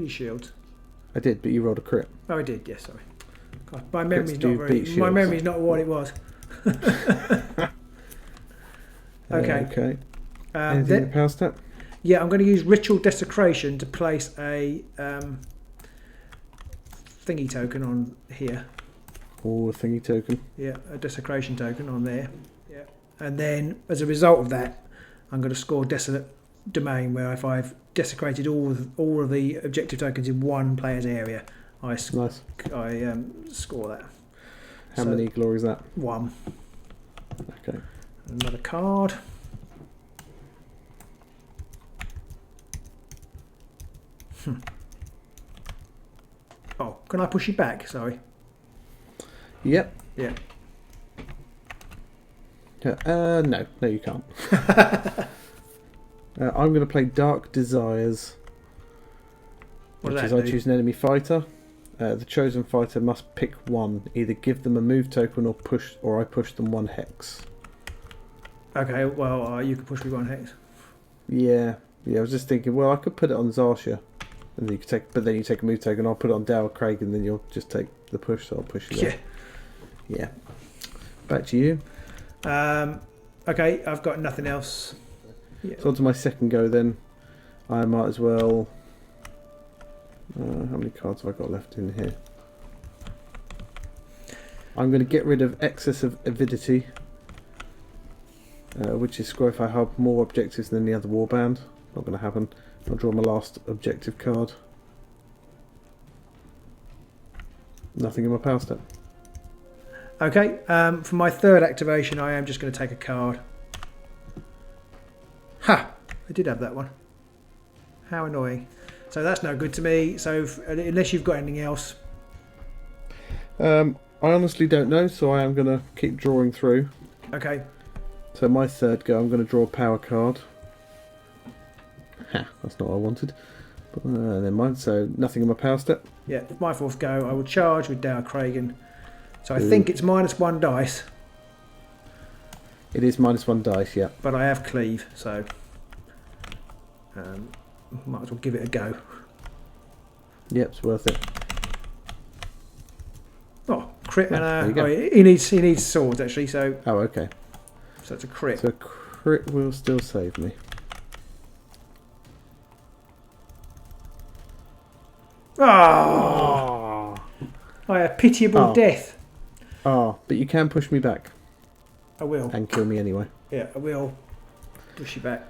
Shields. I did, but you rolled a crit. Oh, I did. Yes, sorry. God, my memory's do not beat very. My shields. memory's not what it was. Okay. Okay. Anything in the power step? Yeah, I'm going to use Ritual Desecration to place a thingy token on here. Or a thingy token. Yeah, a Desecration token on there. Yeah. And then, as a result of that, I'm going to score Desolate Domain, where if I've desecrated all of the objective tokens in one player's area, I score that. How many glory is that? 1. Okay. Another card. Oh, can I push you back? Sorry. Yep. Yeah. No, you can't. I'm going to play Dark Desires, What which does is that I do? choose an enemy fighter. The chosen fighter must pick one. Either give them a move token or I push them 1 hex. Okay, well, you can push me 1 hex. Yeah. I was just thinking, well, I could put it on Zarsha, and then you take a move token. I'll put it on Dower Craig, and then you'll just take the push. So I'll push you there. Yeah. Back to you. Okay, I've got nothing else. Yeah. So on to my second go then. I might as well... how many cards have I got left in here? I'm going to get rid of Excess of Avidity, which is score if I have more objectives than any other warband. Not going to happen. I'll draw my last objective card. Nothing in my power step. Okay, for my third activation, I am just going to take a card. Ha! I did have that one. How annoying. So that's no good to me. So unless you've got anything else. I honestly don't know, so I am going to keep drawing through. Okay. So my third go, I'm going to draw a power card. Ha! That's not what I wanted. But, never mind. So nothing in my power step. Yeah, for my fourth go, I will charge with Dower Cragen. So I think it's -1 dice. It is -1 dice, yeah. But I have cleave, so might as well give it a go. Yep, it's worth it. Oh, crit! Yeah, And there you go. he needs swords actually. So okay. So it's a crit. So a crit will still save me. Oh! I a pitiable death. But you can push me back. I will. And kill me anyway. Yeah, I will push you back.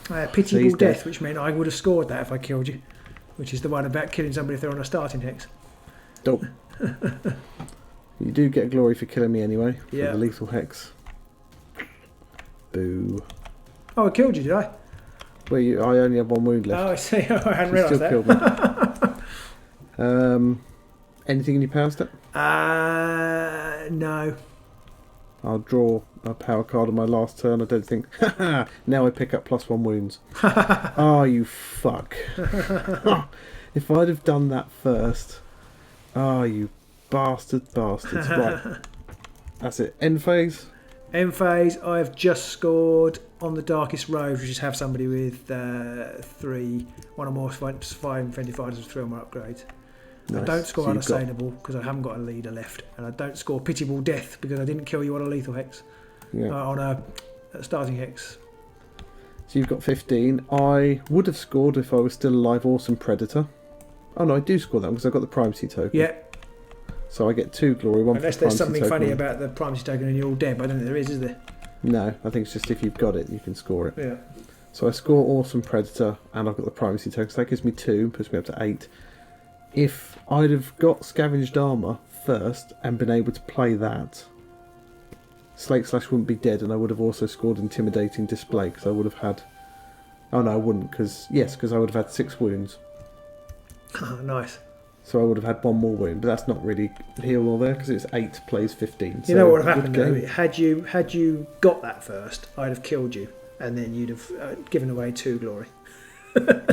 I had pitiable death, which meant I would have scored that if I killed you. Which is the one about killing somebody if they're on a starting hex. Dope. You do get glory for killing me anyway. For Yeah. the lethal hex. Boo. Oh, I killed you, did I? Well, I only have 1 wound left. Oh, I see. I hadn't You realised still that. killed me. Anything in your power step? No. I'll draw a power card on my last turn. I don't think. Now I pick up +1 wounds. Oh, you fuck. If I'd have done that first. Oh, you bastards. Right. That's it. End phase. End phase, I've just scored on the Darkest Road, which is have somebody with 3, 1 or more surviving friendly fighters with 3 or more upgrades. Nice. I don't score So unassailable because I haven't got a leader left, and I don't score pitiable death because I didn't kill you on a lethal hex, on a starting hex. So you've got 15. I would have scored if I was still alive. Awesome Predator. Oh no, I do score that because I got the primacy token. Yeah. So I get 2 glory. 1 Unless for there's the something primacy funny token. about the primacy token and you're all dead, but I don't think there is there? No, I think it's just if you've got it, you can score it. Yeah. So I score Awesome Predator, and I've got the primacy token, so that gives me 2, puts me up to 8. If I'd have got Scavenged Armour first and been able to play that, Slate Slash wouldn't be dead, and I would have also scored Intimidating Display, because I would have had... Oh no, I wouldn't, because I would have had 6 wounds. Oh, nice. So I would have had 1 more wound, but that's not really here or there, because it's 8 plays 15. You know what would have happened though? Had you got that first, I'd have killed you, and then you'd have given away 2 glory.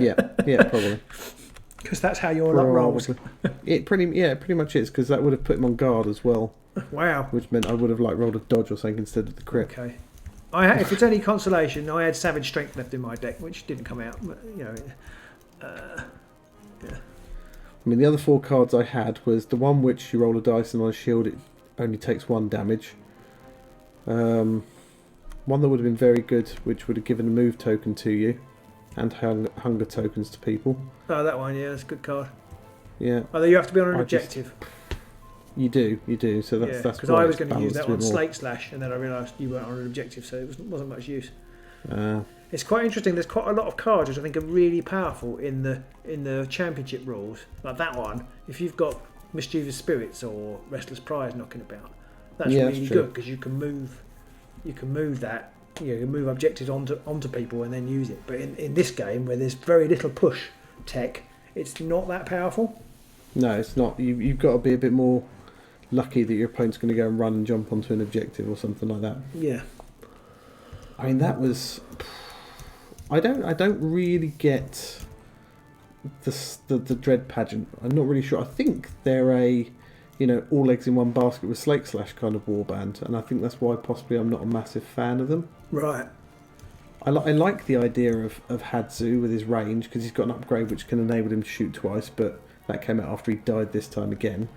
yeah, probably. Because that's how your luck rolls. It pretty much is, because that would have put him on guard as well. Wow. Which meant I would have rolled a dodge or something instead of the crit. Okay. If it's any consolation, I had Savage Strength left in my deck, which didn't come out. But, yeah. I mean, the other 4 cards I had was the one which you roll a dice and on a shield it only takes 1 damage. One that would have been very good, which would have given a move token to you, and hunger tokens to people. Oh, that one, yeah, that's a good card. Yeah. Although you have to be on an objective. You do. So that's because I was going to use that on Slate Slash, and then I realised you weren't on an objective, so it wasn't much use. It's quite interesting. There's quite a lot of cards which I think are really powerful in the championship rules, like that one. If you've got Mischievous Spirits or Restless Prize knocking about, that's really good because you can move that. You can move objectives onto people and then use it. But in this game, where there's very little push tech, it's not that powerful. No, it's not. You've got to be a bit more lucky that your opponent's going to go and run and jump onto an objective or something like that. Yeah. I mean, that was. I don't really get the Dread Pageant. I'm not really sure. I think they're all eggs in one basket with Slate Slash kind of warband, and I think that's why possibly I'm not a massive fan of them. Right. I like the idea of Hadzu with his range, because he's got an upgrade which can enable him to shoot twice, but that came out after he died this time again.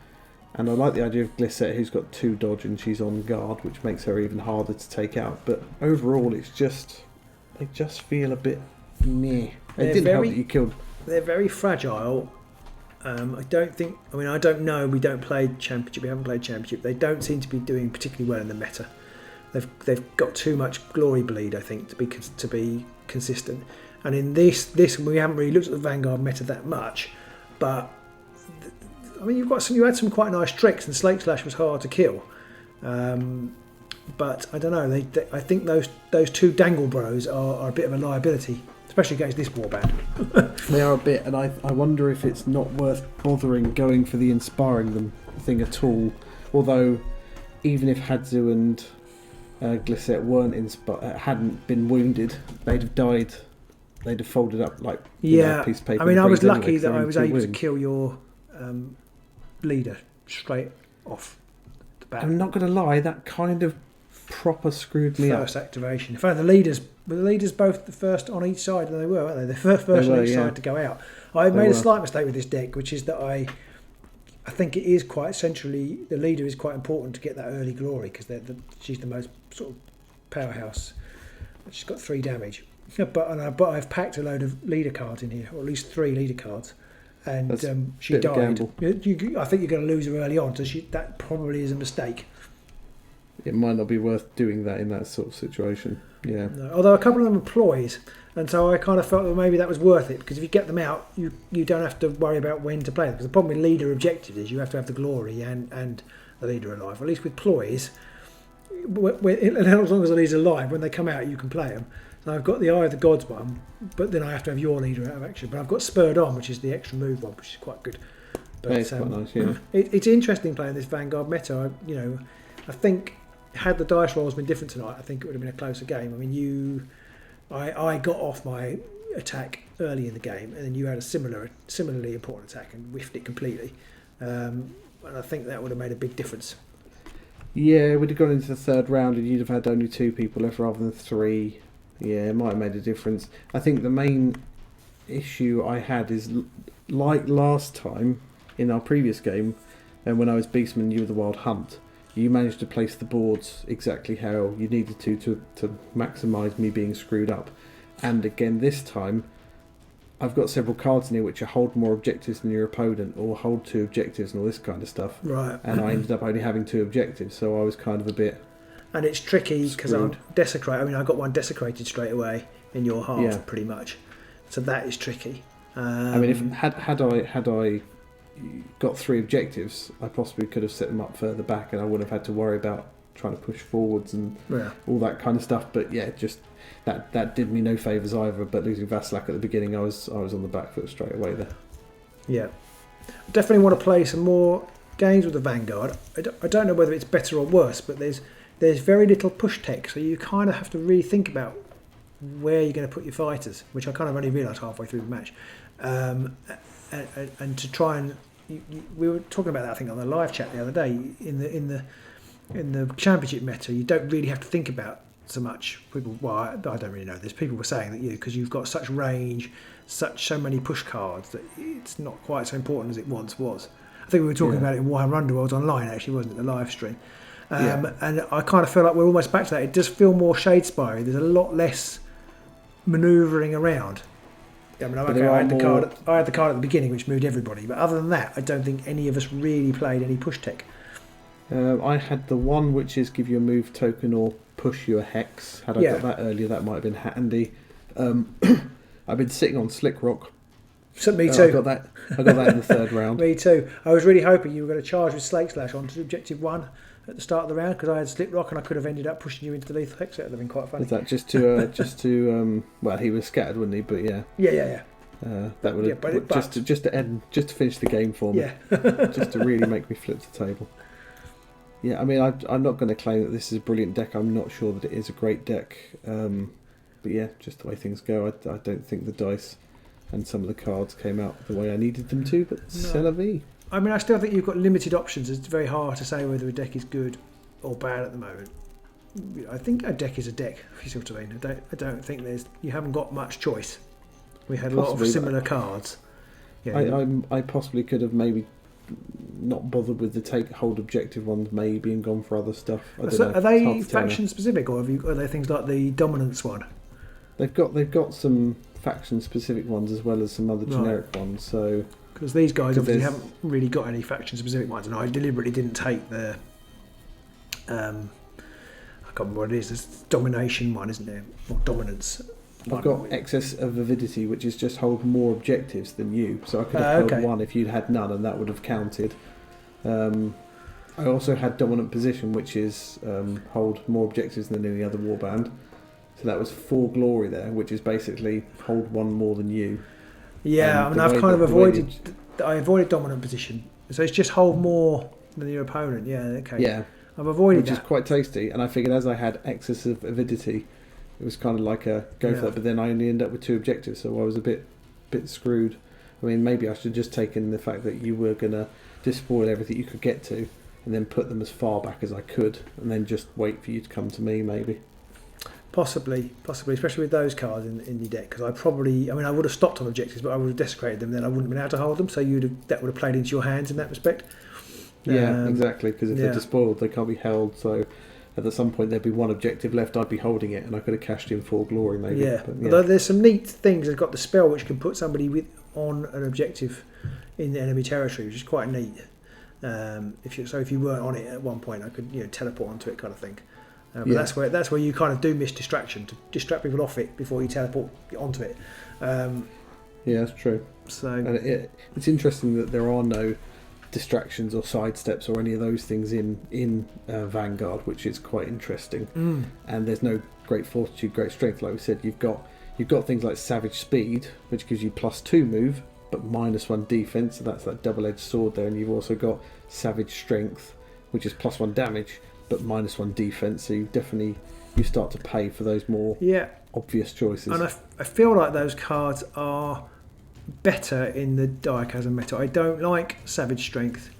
And I like the idea of Glissette, who's got 2 dodge and she's on guard, which makes her even harder to take out. But overall, they just feel a bit meh. It didn't help that you killed. They're very fragile. I don't know. We don't play Championship. We haven't played Championship. They don't seem to be doing particularly well in the meta. They've got too much glory bleed, I think, to be consistent. And in this we haven't really looked at the Vanguard meta that much, but I mean, you had some quite nice tricks, and Slate Slash was hard to kill. But I don't know. I think those 2 Dangle Bros are a bit of a liability, especially against this warband. They are a bit, and I wonder if it's not worth bothering going for the inspiring them thing at all. Although, even if Hadzu and Glissette hadn't been wounded, they'd have died. They'd have folded up like a piece of paper. I mean, I was lucky that I was able to kill your leader straight off the bat. I'm not going to lie, that kind of proper screwed me up. First activation. In fact, were the leaders both the first on each side? They were, weren't they? The first on each side to go out. I made a slight mistake with this deck, which is that I think it is quite centrally, the leader is quite important to get that early glory, because she's the most sort of powerhouse. She's got 3 damage. But I've packed a load of leader cards in here, or at least 3 leader cards. And she died. I think you're going to lose her early on, so that probably is a mistake. It might not be worth doing that in that sort of situation. Yeah. No, although a couple of them are ploys, and so I kind of felt that maybe that was worth it, because if you get them out, you don't have to worry about when to play them. Because the problem with leader objectives is you have to have the glory and the leader alive. At least with ploys, as long as the leader's alive, when they come out, you can play them. So I've got the Eye of the Gods one, but then I have to have your leader out of action. But I've got Spurred On, which is the extra move one, which is quite good. But it's quite nice, yeah. It's interesting playing this Vanguard meta. I think had the dice rolls been different tonight, I think it would have been a closer game. I mean, I got off my attack early in the game, and then you had a similarly important attack and whiffed it completely. And I think that would have made a big difference. Yeah, we'd have gone into the 3rd round, and you'd have had only 2 people left rather than 3. Yeah, it might have made a difference. I think the main issue I had is, like last time in our previous game, and when I was Beastman, you were the Wild Hunt. You managed to place the boards exactly how you needed to maximise me being screwed up. And again, this time, I've got several cards in here which are hold more objectives than your opponent, or hold 2 objectives and all this kind of stuff. Right. And I ended up only having 2 objectives, so I was kind of a bit... And it's tricky because I'm desecrated. I mean, I got one desecrated straight away in your half, pretty much. So that is tricky. I mean, if had I got 3 objectives, I possibly could have set them up further back, and I wouldn't have had to worry about trying to push forwards and all that kind of stuff. But yeah, just that did me no favours either. But losing Vaslak at the beginning, I was on the back foot straight away there. Yeah, definitely want to play some more games with the Vanguard. I don't know whether it's better or worse, but there's very little push tech, so you kind of have to really think about where you're going to put your fighters, which I kind of only realised halfway through the match. And to try and we were talking about that, I think, on the live chat the other day. In the championship meta, you don't really have to think about so much. I don't really know this. People were saying that because you've got such range, so many push cards, that it's not quite so important as it once was. I think we were talking about it in Warhammer Underworlds online, actually, wasn't it, the live stream? And I kind of feel like we're almost back to that. It does feel more Shadespire. There's a lot less manoeuvring around. I mean, I had the card at the beginning, which moved everybody. But other than that, I don't think any of us really played any push tech. I had the one which is give you a move token or push you a hex. Had I got that earlier, that might have been handy. I've been sitting on Slick Rock. So, me too. I got that in the third round. Me too. I was really hoping you were going to charge with Slake Slash onto objective 1 at the start of the round, because I had Slick Rock and I could have ended up pushing you into the lethal hex. That would have been quite funny. Is that just to well, he was scattered, wouldn't he? But yeah. That would have just to finish the game for me. Yeah. Just to really make me flip the table. Yeah, I mean, I'm not going to claim that this is a brilliant deck. I'm not sure that it is a great deck. But yeah, just the way things go, I don't think the dice and some of the cards came out the way I needed them to, but c'est la vie. I mean, I still think you've got limited options. It's very hard to say whether a deck is good or bad at the moment. I think a deck is a deck, if you see what I mean. I don't think you haven't got much choice. We had a lot of similar cards. Yeah, I possibly could have maybe not bothered with the hold objective ones maybe and gone for other stuff. I don't know. Are they faction specific, or are they things like the dominance one? They've got some faction specific ones as well as some other generic ones. So because these guys obviously haven't really got any faction specific ones, and I deliberately didn't take the I can't remember what it is. It's domination one, isn't there, or dominance? I've got excess of avidity, which is just hold more objectives than you. So I could have held one if you'd had none, and that would have counted. I also had dominant position, which is hold more objectives than any other warband. So that was 4 glory there, which is basically hold one more than you. Yeah, I mean, I've kind of avoided dominant position. So it's just hold more than your opponent. Yeah, okay. Yeah, I've avoided which is quite tasty. And I figured as I had excess of avidity, it was kind of like a go for that, but then I only ended up with 2 objectives, so I was a bit screwed. I mean, maybe I should have just taken the fact that you were going to despoil everything you could get to, and then put them as far back as I could, and then just wait for you to come to me, maybe. Possibly, especially with those cards in your deck, because I would have stopped on objectives, but I would have desecrated them, then I wouldn't have been able to hold them, so that would have played into your hands in that respect. Yeah, exactly, because if they're despoiled, they can't be held, so at some point there'd be 1 objective left, I'd be holding it, and I could have cashed in 4 glory maybe. Yeah, although there's some neat things. They've got the spell which can put somebody on an objective in the enemy territory, which is quite neat. If you weren't on it at one point, I could teleport onto it, kind of thing. But that's where you kind of do miss distraction, to distract people off it before you teleport onto it. Yeah, that's true. So and it's interesting that there are no distractions or sidesteps or any of those things in Vanguard, which is quite interesting. And there's no great fortitude, great strength. Like we said, you've got things like savage speed, which gives you +2 move but -1 defense, so that's that double-edged sword there. And you've also got savage strength, which is +1 damage but -1 defense, so you start to pay for those more obvious choices. And I feel like those cards are better in the Direchasm meta. I don't like Savage Strength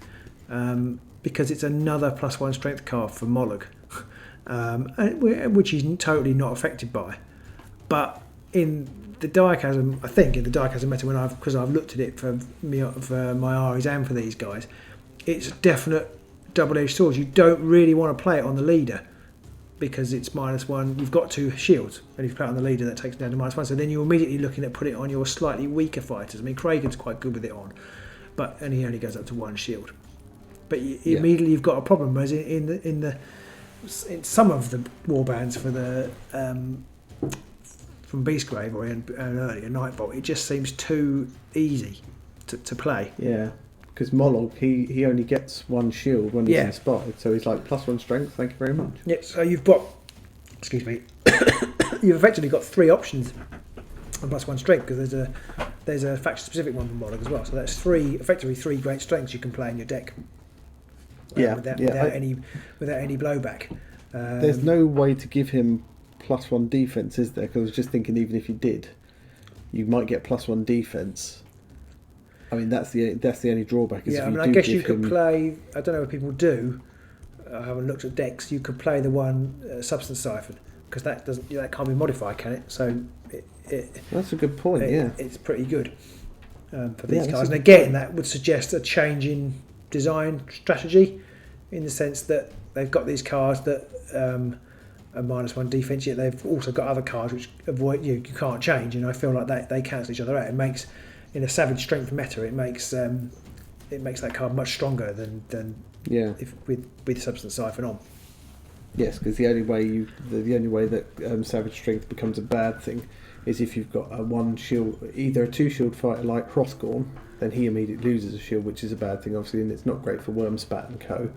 because it's another +1 strength card for Moloch, which he's totally not affected by. But in the Direchasm, I think in the Direchasm meta, because I've looked at it for my Armies and for these guys, it's definite double-edged swords. You don't really want to play it on the leader because it's -1. You've got 2 shields, and if you play it on the leader, that takes it down to -1. So then you're immediately looking at putting it on your slightly weaker fighters. I mean, Kragan's quite good with it on, and he only goes up to 1 shield. But immediately you've got a problem. Whereas in some of the warbands for the from Beastgrave or an earlier Nightbolt, it just seems too easy to play. Yeah. Because Moloch, he only gets 1 shield when he's inspired, so he's like +1 strength, thank you very much. Yeah, so you've got, you've effectively got 3 options on +1 strength, because there's a faction specific one for Moloch as well. So that's effectively 3 great strengths you can play in your deck. Without any blowback. There's no way to give him +1 defense, is there? Because I was just thinking, even if you did, you might get +1 defense. I mean, that's the only drawback. I guess you could play. I don't know what people do. I haven't looked at decks. You could play the one Substance Siphon, because that can't be modified, can it? So that's a good point. It's pretty good for these guys. And again, that would suggest a change in design strategy, in the sense that they've got these cards that are -1 defense, yet they've also got other cards which avoid you can't change, and I feel like they cancel each other out. It makes, in a savage strength meta, it makes that card much stronger than if with Substance Siphon on. Yes, because the only way that Savage Strength becomes a bad thing is if you've got a 1 shield, either a 2 shield fighter like Hrothgorn, then he immediately loses a shield, which is a bad thing, obviously, and it's not great for Wormspat and co.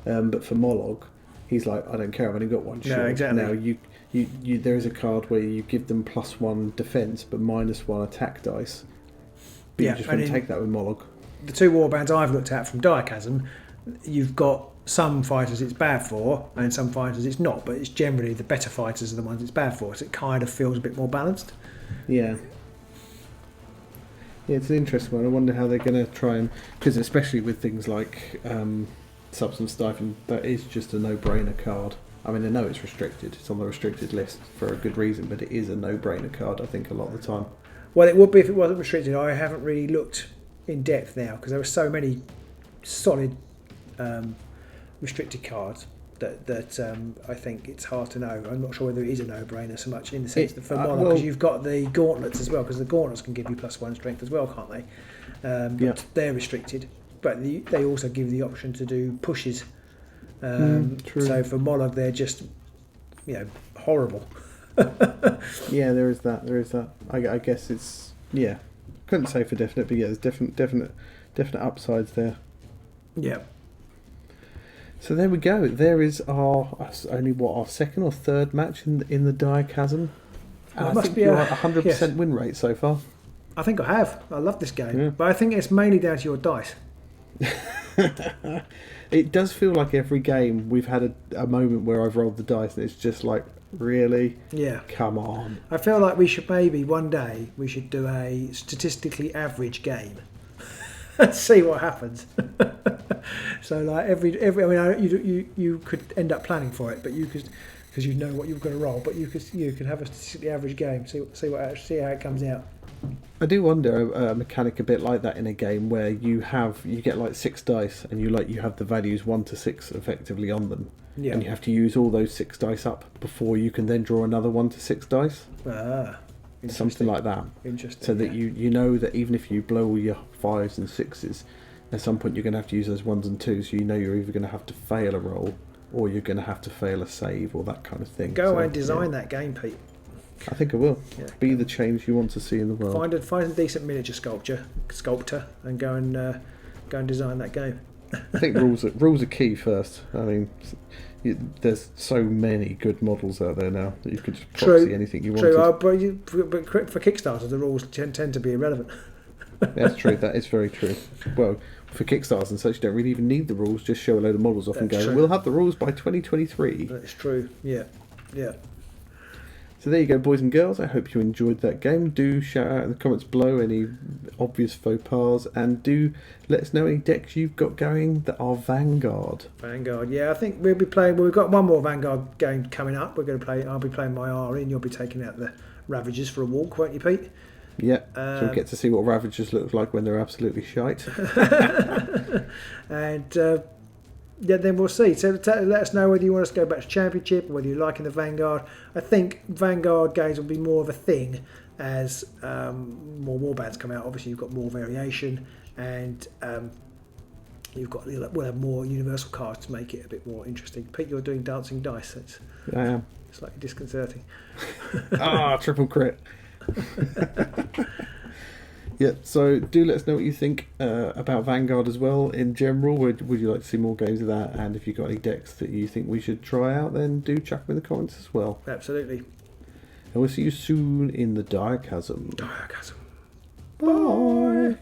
But for Mollog, he's like, I don't care, I've only got 1 shield. No, exactly. Now you there is a card where you give them +1 defense but -1 attack dice. But you just want to take that with Mollog. The 2 warbands I've looked at from Direchasm, you've got some fighters it's bad for and some fighters it's not, but it's generally the better fighters are the ones it's bad for, so it kind of feels a bit more balanced. Yeah, it's an interesting one. I wonder how they're going to try and, because especially with things like Substance Siphon, that is just a no-brainer card. I mean, I know it's restricted, it's on the restricted list for a good reason, but it is a no-brainer card, I think, a lot of the time. Well, it would be if it wasn't restricted. I haven't really looked in depth now because there are so many solid restricted cards that I think it's hard to know. I'm not sure whether it is a no-brainer so much in the sense that for Mono, because you've got the gauntlets as well, because the gauntlets can give you +1 strength as well, can't they? They're restricted, but they also give the option to do pushes. So for Mollog, they're just horrible. Yeah, there is that. I guess it's couldn't say for definite, but there's definite upsides there. Yeah. So there we go. There is our second or third match in the Direchasm. Well, I think you're at 100% win rate so far. I think I have. I love this game, but I think it's mainly down to your dice. It does feel like every game we've had a moment where I've rolled the dice and it's just like, really? Yeah. Come on. I feel like we should maybe one day do a statistically average game. And see what happens. So like every I mean you could end up planning for it, but you could, because you know what you're going to roll, but you could have a statistically average game. See how it comes out. I do wonder a mechanic a bit like that in a game where you get like 6 dice and you have the values 1 to 6 effectively on them, and you have to use all those 6 dice up before you can then draw another 1 to 6 dice. Something like that. Interesting. So that you know that even if you blow all your 5s and 6s, at some point you're going to have to use those 1s and 2s. So you know you're either going to have to fail a roll or you're going to have to fail a save or that kind of thing. Go away and design that game, Pete. I think I will. Yeah. Be the change you want to see in the world. Find a decent miniature sculptor, and go and design that game. I think rules are key first. I mean, there's so many good models out there now that you could just proxy anything you want. But for Kickstarter, the rules tend to be irrelevant. That's true. That is very true. Well, for Kickstarters and such, you don't really even need the rules. Just show a load of models off and go, we'll have the rules by 2023. That's true. Yeah. So there you go, boys and girls. I hope you enjoyed that game. Do shout out in the comments below any obvious faux pas, and do let us know any decks you've got going that are Vanguard. Yeah. I think we'll be playing. We've got one more Vanguard game coming up. I'll be playing my RE, and you'll be taking out the Ravagers for a walk, won't you, Pete? Yeah. So we'll get to see what Ravagers look like when they're absolutely shite. And. Then we'll see. So let us know whether you want us to go back to Championship or whether you're liking the Vanguard. I think Vanguard games will be more of a thing as more warbands come out. Obviously, you've got more variation, and we'll have more universal cards to make it a bit more interesting. Pete, you're doing dancing dice. I am. Slightly disconcerting. Triple crit. Yeah, so do let us know what you think about Vanguard as well in general. Would you like to see more games of that? And if you've got any decks that you think we should try out, then do chuck them in the comments as well. Absolutely. And we'll see you soon in the Direchasm. Bye.